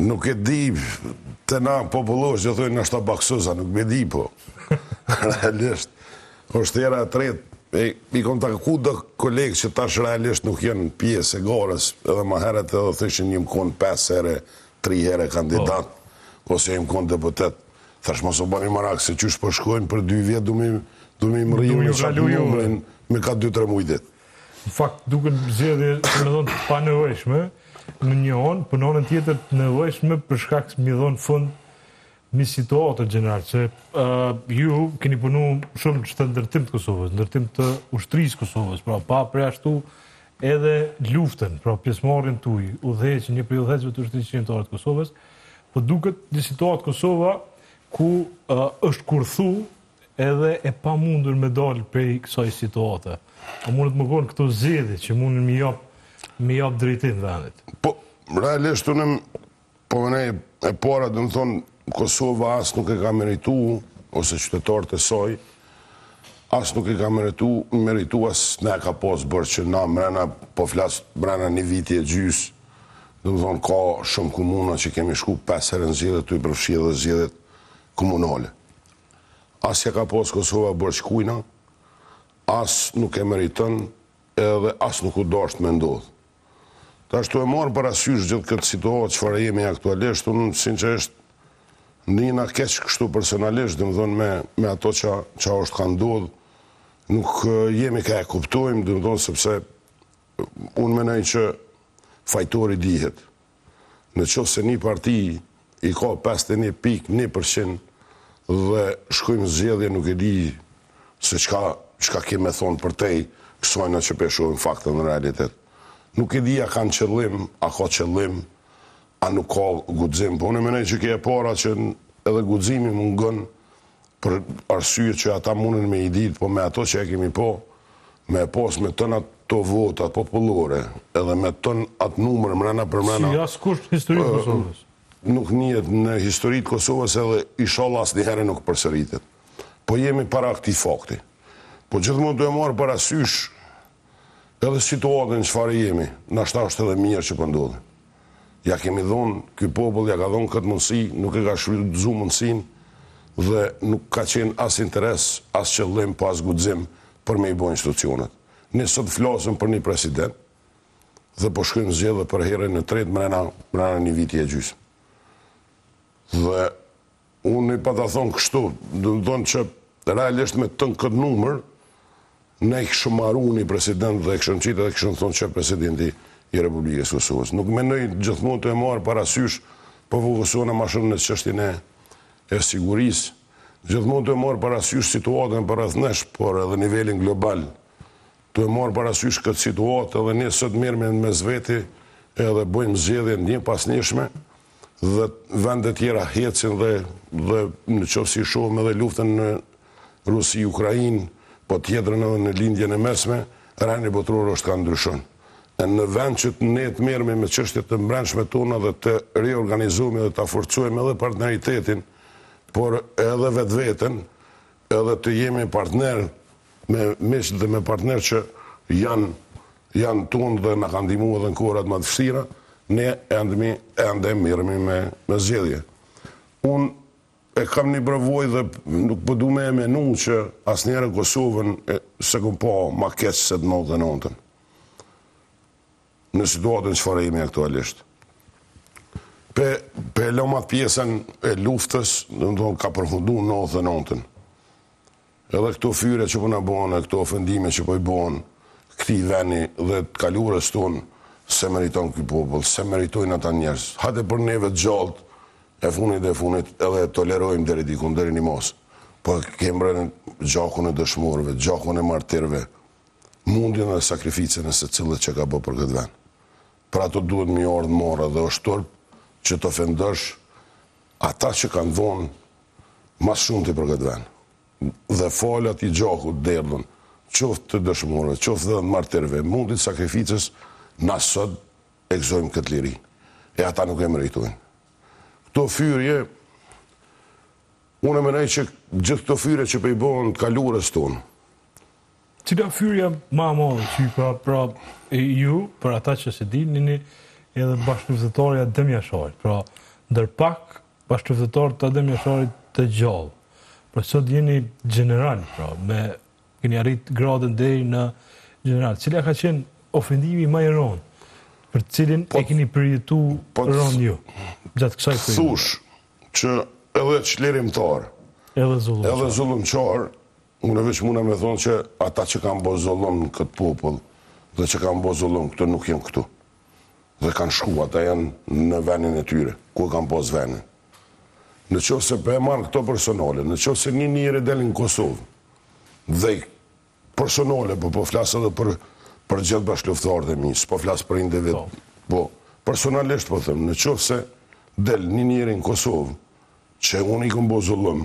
Nuk e di, të na popullosh që thojnë nështë ta baksuza, nuk me di, po. Realisht, është era e tretë, i kom taku do kolegë që tash realisht nuk jenë pjesë e garës, edhe ma heret edhe thëshin një më konë 5 herë, 3 herë kandidat, ose një më konë deputet. Thash mos o bani marak se qysh po shkojnë për 2 vjetë, du mi më rrimë në qatë numërin me ka 2-3 mujtet. Në fakt, duke në zjedhe, me thonë, pa nevojshme, në një onë, për në onën tjetër të nevojshme për shkak se mi dhonë fund një situatë gjeneral, që ju keni punu shumë që të ndërtim të Kosovës, ndërtim të ushtrisë Kosovës, pra pa preashtu edhe luftën, pra pjesëmarrjen tuaj, udhëheqjen, një prej udhëheqjeve të ushtrisë qendrore të Kosovës, po duket një situatë Kosova ku është kurthu edhe e pa mundur me dalë prej kësaj situate. A mundet më konë këto zgjedhje që mundin me jap drejtim vendit? Po, realisht unë po më nej e para dhe më thonë Kosova as nuk e ka meritu, ose qytetarët e saj, as nuk e ka meritu as ne ka pas bërë që na mrena, po flasë mrena një viti e gjys, dhe më thonë ka shumë komuna që kemi shku 5 herë në zgjedhje të i përfshi dhe zgjedhjet komunale. As ja ka pas Kosova bërë shkujna, as nuk e meritën, edhe as nuk u dasht me ndodhë. Ta ashtu e marë parasysh gjithë këtë situatë që fare jemi aktualisht, unë sinqerisht ndina keq kështu personalisht, dhe më thonë me ato që është ka ndodhë, nuk jemi ka e kuptojmë, dhe më thonë sepse unë menaj që fajtori dihet. Në qoftë se një parti i ka 51.1% dhe shkojmë zgjedhje nuk e di se çka keme thonë për tej, kësojna që peshohen faktën në realitet. Nuk e di a kanë qëllim, a ka qëllim, a nuk ka guxim. Po unë menoj që ke e para që edhe guximi mungon për arsye që ata mundin me i ditë, po me ato që e kemi po, me pas me tën ato votat popullore, edhe me tën atë numër mrena për mrena. Si askush në historitë Kosovës? Nuk njihet në historitë Kosovës edhe inshallah asnjëherë nuk përsëritet. Po jemi para këtij fakti. Po gjithmonë do e marr parasysh edhe situatën që fare jemi, nashta është edhe mirë që po ndodhi. Ja kemi dhonë, ky popull ja ka dhonë këtë mundësi, nuk e ka shfrytzuar mundësinë dhe nuk ka qenë as interes, as qëllim, pas guxim për me i bo institucionet. Ne sot flasëm për një president dhe po shkojmë zgjedhje për herën e tretë mrena një viti e gjysmë. Dhe unë i pa ta thonë kështu, do të thonë që realisht me tën këtë numër ne i këshëm marru një president dhe i këshëm qitë dhe këshëm thonë që presidenti i Republikës Kosovës. Nuk menoj gjithmonë të e marë parasysh po fokusona ma shumë në çështjen e sigurisë, gjithmonë të e marë parasysh situatën për rreth nesh, por edhe nivelin global, të e marë parasysh këtë situatë edhe ne sot mirë me zveti edhe bëjmë zgjedhje një pas njëshme dhe vendet tjera hecin dhe në qoftë si shohëm edhe luftën në Rusi-Ukrainë, po tjetërën edhe në lindjen e mesme, rani botror është ka ndryshon. Në vend që ne të merremi me çështjet të brendshme tona dhe të reorganizohemi dhe të forcojmë edhe partneritetin, por edhe vetveten, edhe të jemi partner me miq dhe me partner që janë tonë dhe na kanë ndihmuar edhe në kohërat më të vështira, ne ende mirëmi me zgjedhje. Unë e kam një përvojë dhe nuk po du me e menu që asnjëherë Kosovën se kom pa ma keq se të 99-ën. Në situatën që fare jemi aktualisht. Pe lomat pjesën e luftës, ka përfundu në 99-ën. Edhe këto fyre që po na bëhen, këto ofendime që po i bëhen, këtij veni dhe të kalurës tonë, se meriton ky popull, se meritojnë ata njerëz. Hajde për neve të gjallët, e funit edhe tolerojmë deri diku, deri një mos. Po kembrën gjakun e dëshmorëve, gjakun e martirëve, mundjen dhe sakrificën e secillit që ka bërë për këtë vend. Për ato duhet mi ardhë mora dhe është turp që të ofendosh ata që kanë vonë mas shumë të për këtë vend. Dhe falat i gjakut derdhën, qoftë të dëshmorëve, qoftë dhe martirëve, mundit sakrificës, na sot e gëzojmë këtë liri. E ata nuk e meritojnë. Këto fyrje, unë e menaj që gjithë këto fyrje që pe i bëhen kalurës tonë. Cila fyrja ma madhe që pra ju, për ata që se dini, edhe bashkëpunëtorja Dëm Jashari, pra ndër pak bashkëftëtor të Adem Jasharit të gjallë. Por sot jeni general, keni arrit gradën deri në general. Cila ka qenë ofendimi më i rëndë për cilin e keni përjetu rënd ju gjatë kësaj periudhe? Thush që edhe çlirimtar, edhe zullumçar, unë veç muna me thonë që ata që kanë bo zullum në këtë popull dhe që kanë bo zullum këtu nuk jenë këtu. Dhe kanë shku, ata janë në venin e tyre, ku kanë pos venin. Në qofë se për e marë këto personale, në qofë se një njëri delin në Kosovë, dhe personale, po flasë edhe për gjithë bashkëluftarët e mi, s'po flasë për individ, po personalisht po thëmë, në qofë se del një njëri në Kosovë, që unë i këm bo zullum,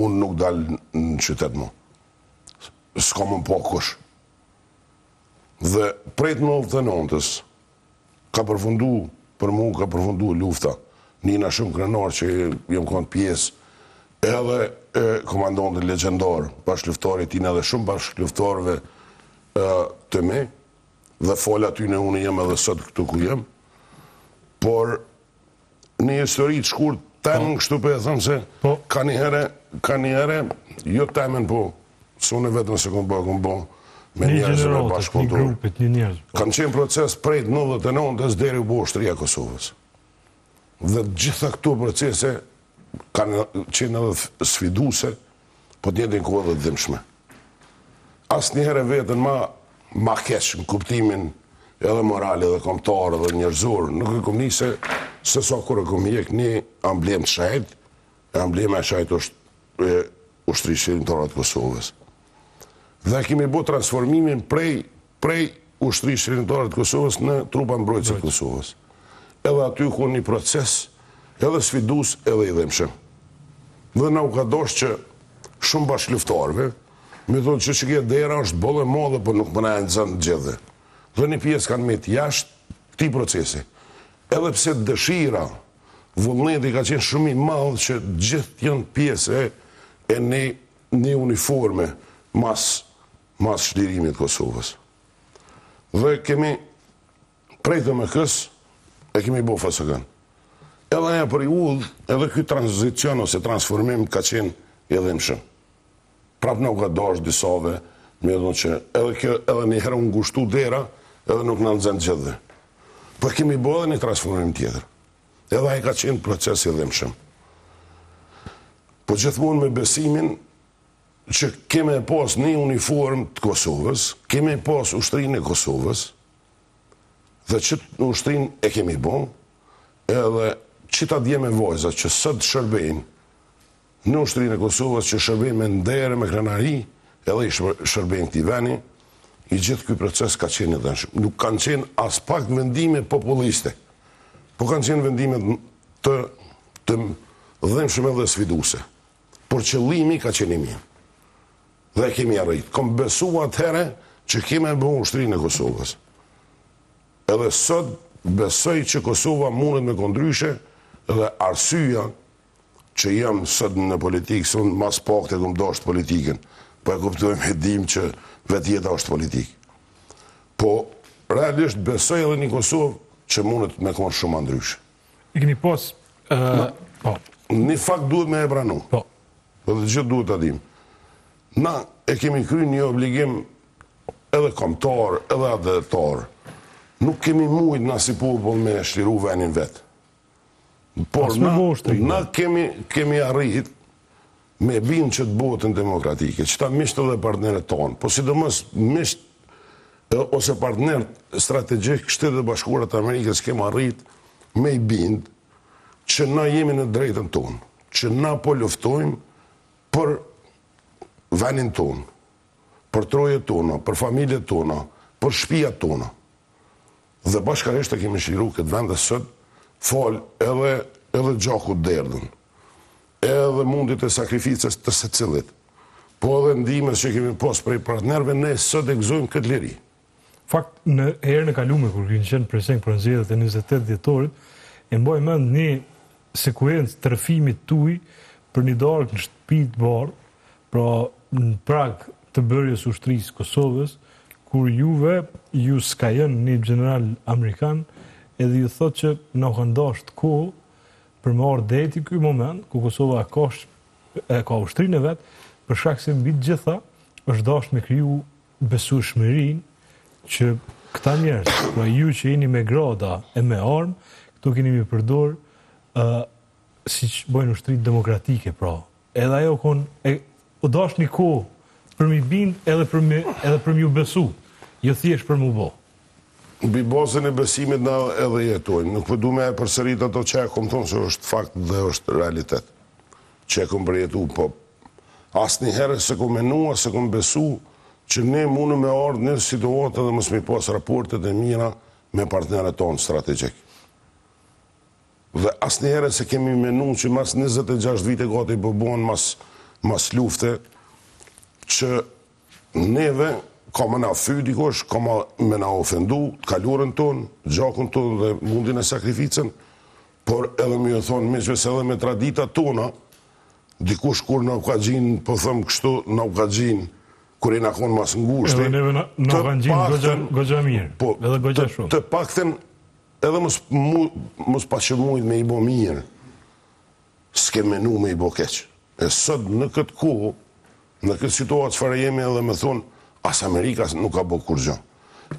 unë nuk dalë në qytet mu. S'ka më po kush. Dhe prejtë 99-ës, ka përfundu, për mu ka përfundu lufta, Nina shumë krenar që jem kënë pjesë, edhe komandonët legendar, bashkëluftarit tina dhe shumë bashkëluftarëve të me, dhe fola ty në unë jem edhe sot këtu ku jem, por një histori të shkurt, temen kështu për e thëmë se ka një herë, jo temen po, së unë vetëm se këmë bo, me njerëzve bashkëpuntur. Kanë qenë proces prejt 99-ës deri u bo ushtria Kosovës. Dhe gjitha këto procese kanë qenë edhe sfiduse, po të njëjtën kohë edhe dhimbshme. Asë njëherë vetën ma keq në kuptimin edhe moral, edhe kombëtar, edhe njerëzor, nuk e kom një se sa kur e kom jek një amblem të shajt, emblema e shajt është ushtrisë qërimtare të Kosovës. Dhe kemi bo transformimin prej ushtrisë qërimtare të Kosovës në trupa mbrojtëse të Kosovës. Edhe aty ku një proces, edhe sfidus, edhe i dhemshëm. Dhe na u ka dosh që shumë bashkëluftarëve, me thonë që kjo dera është bollë e madhe, por nuk më na e nxënë gjithë. Dhe një pjesë kanë me të jashtë këtij procesi. Edhe pse dëshira, vullneti ka qenë shumë i madh që gjithë janë pjesë e një uniforme mas shlirimit Kosovës. Dhe kemi prej të MK-s e kemi bo FSK-n. Edhe aja për i udhë, edhe këtë tranzicion ose transformim ka qenë i dhimshëm. Prap nuk ka dash disave, me edhe që edhe një herë unë ngushtu dera, edhe nuk në nëzën gjithë. Për kemi bo edhe një transformim tjetër. Edhe aja ka qenë proces i dhimshëm. Po gjithmonë me besimin që keme pas një uniform të Kosovës, keme pas ushtrinë e Kosovës, dhe që në ushtrin e kemi bon, edhe që ta djeme vojza që sot shërbejnë në ushtrin e Kosovës, që shërbejnë me ndere, me krenari, edhe i shërbejnë këti veni, i gjithë këj proces ka qenë edhe nëshëm. Nuk kanë qenë as pak vendime populiste, po kanë qenë vendime të dhemshme dhe sfiduse. Por qëllimi ka qenë i mirë. Dhe kemi arrit. Kom besu atëhere që kemi e bon ushtrin e Kosovës. Edhe sot besoj që Kosova mundet me kondryshe dhe arsyja që jam sot në politikë, së unë mas pak të këmë dasht politikën, po e kuptojmë e dim që vetë jeta është politikë. Po, realisht besoj edhe një Kosovë që mundet me konë shumë andryshe. I keni pos... Një fakt duhet me e pranu. Dhe gjithë duhet të dim. Na e kemi kry një obligim edhe kombëtar, edhe adetar. Nuk kemi mujt na si popull me shliru venin vetë. Por na kemi arrit me binë që të botën demokratike, që ta mishtë edhe partnerët tonë, po sidomos mishtë ose partnerët strategjik Shtetet e Bashkuara të Amerikës kemi arrit me i bindë që na jemi në drejtën tonë, që na po luftojmë për venin tonë, për trojet tona, për familjet tona, për shtëpiat tona. Dhe bashkarisht e kemi shliru këtë vend dhe sot fal edhe gjakut derdhën, edhe mundit e sakrificës të secilit, po edhe ndimes që kemi pas prej partnerve, ne sot e gëzojmë këtë liri. Fakt, në herën e kalume, kur keni qenë presenk për nxjerrjet e 28 dhjetorit, e mbaj mend një sekuencë të rrëfimit tuaj për një darkë në shtëpi të bardhë, pra në prag të bërjes ushtrisë Kosovës, kur ju s'ka jënë një general Amerikan, edhe ju thot që në kanë dasht kohë për më orë deti ky moment, ku Kosova ka ushtrinë e vetë, për shkak se mbi të gjitha është dashur me kriju besueshmërinë që këta njerëz, pra ju që jeni me grada e me armë, këtu keni mi përdor siç bojnë ushtrit demokratike, pra. Edhe ajo u dash një kohë për mi bind edhe për mi u besu, jo thjesht për mu bo. Mbi bazën e besimit na edhe jetojmë. Nuk po du me përsërit ato që e kom thonë se është fakt dhe është realitet. Që e kom përjetu, po asë një herë se kom menua, se kom besu, që ne mundë me ardhë një situatë dhe mësë mi pas raportet e mira me partnerët tonë strategjik. Dhe asë një herë se kemi menu që mas 26 vite gati përbon mas lufte, që neve ka me na thy dikosh, ka me na ofendu, kalurën tonë, gjakun tonë dhe mundin e sakrificën, por edhe me ju thonë, miqves edhe me tradita tona, dikush kur na u ka gjinë, po thëmë kështu, na u ka gjinë, kur i na konë mas ngushti. Edhe neve na u ka gjinë gogja mirë, edhe gogja shumë. Të pakten, edhe mos pa që mujt me i bo mirë, s'ke menu me i bo keq. E sot në këtë kohë, në këtë situatë çfarë jemi edhe me thonë, as Amerika nuk ka bo kur gjë.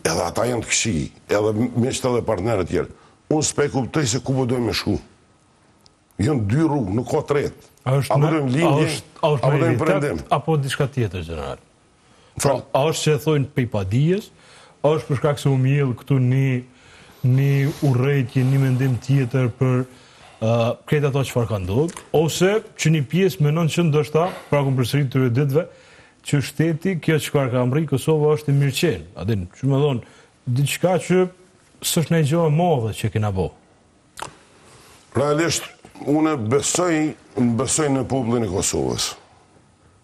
Edhe ata janë të këshi, edhe miqtë edhe partnerët tjerë. Unë s'pe kuptoj se ku po dojmë me shku. Janë dy rrugë, nuk ka tretë. Apo dojmë linje, apo dojmë përëndim. Apo diçka tjetër, general. A është që e thojnë pej padijes, a është për shkak se u mjell këtu një urrejtje, një mendim tjetër për këtë ato çfarë ka ndodhur, ose që një pjesë menon që ndoshta, pra kom përsërit këtyre ditëve, që shteti, kjo çfarë ka mbri Kosova është i mirëqen. Adin, që më thonë, diçka që s'është në gjë e madhe që kena bo. Realisht, unë besoj në popullin e Kosovës.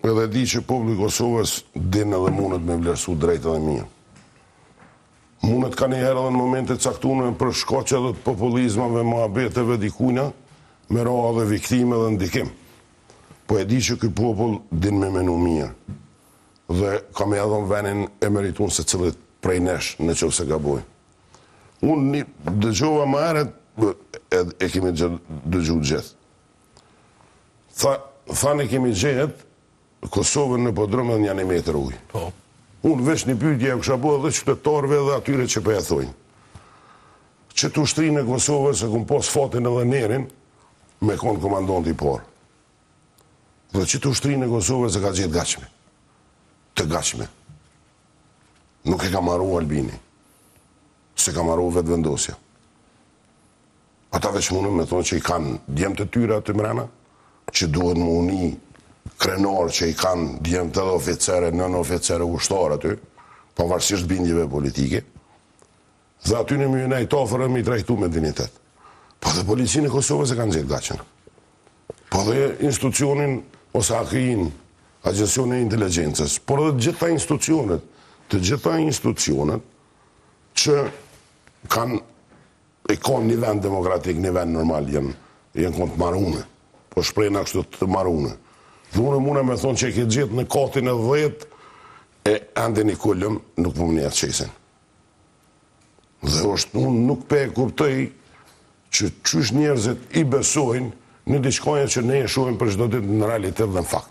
Edhe di që populli i Kosovës din edhe mundet me vlerësu drejt edhe mirë. Mundet ka njëherë edhe në momente caktune për shkaqe dhe të populizmave, mohabeteve, dikujna, me ra edhe viktime dhe ndikim. Po e di që ky popull din me menu mirë. Dhe kam edhe në venin e meritun se cilët prej nesh në qovë se gaboj. Unë dëgjova më herët, e kemi dëgju gjithë. Thanë e kemi gjithë, Kosovën në podrëmë dhe një metër ujë. Unë veç një pyetje e kësha bo edhe qytetarëve dhe atyre që për e thojnë. Që të ushtrinë e Kosovës e kumë pos fatin edhe nerin, me konë komandant i parë. Dhe që të ushtrinë e Kosovës e ka gjithë gachme. Të gachme. Nuk e ka maru Albini. Se ka maru vetë vendosja. Ata veç mundën me thonë që i kanë djemë të tyra të mrena, që duhet më uni krenar që i kanë djemë të dhe oficere, nën oficere ushtarë aty, pavarësisht bindjeve politike, dhe aty në më jënej tafërë me i trajtu me dignitet. Po dhe policinë e Kosovës e kanë gjithë gachën. Po dhe institucionin ose AKI-n, Agjensione e Inteligencës, por dhe gjitha institucionet, që kanë një vend demokratik, një vend normal, jenë konë të marune, po shprejna kështu të marune. Dhe unë mune me thonë që e këtë gjithë në katin e 10, e ende një kullëm, nuk më një atë qesin. Dhe unë nuk pe e kuptoj që qysh njerëzit i besojnë në diçkojnë që ne e shohim për çdo ditë në realitet dhe në fakt.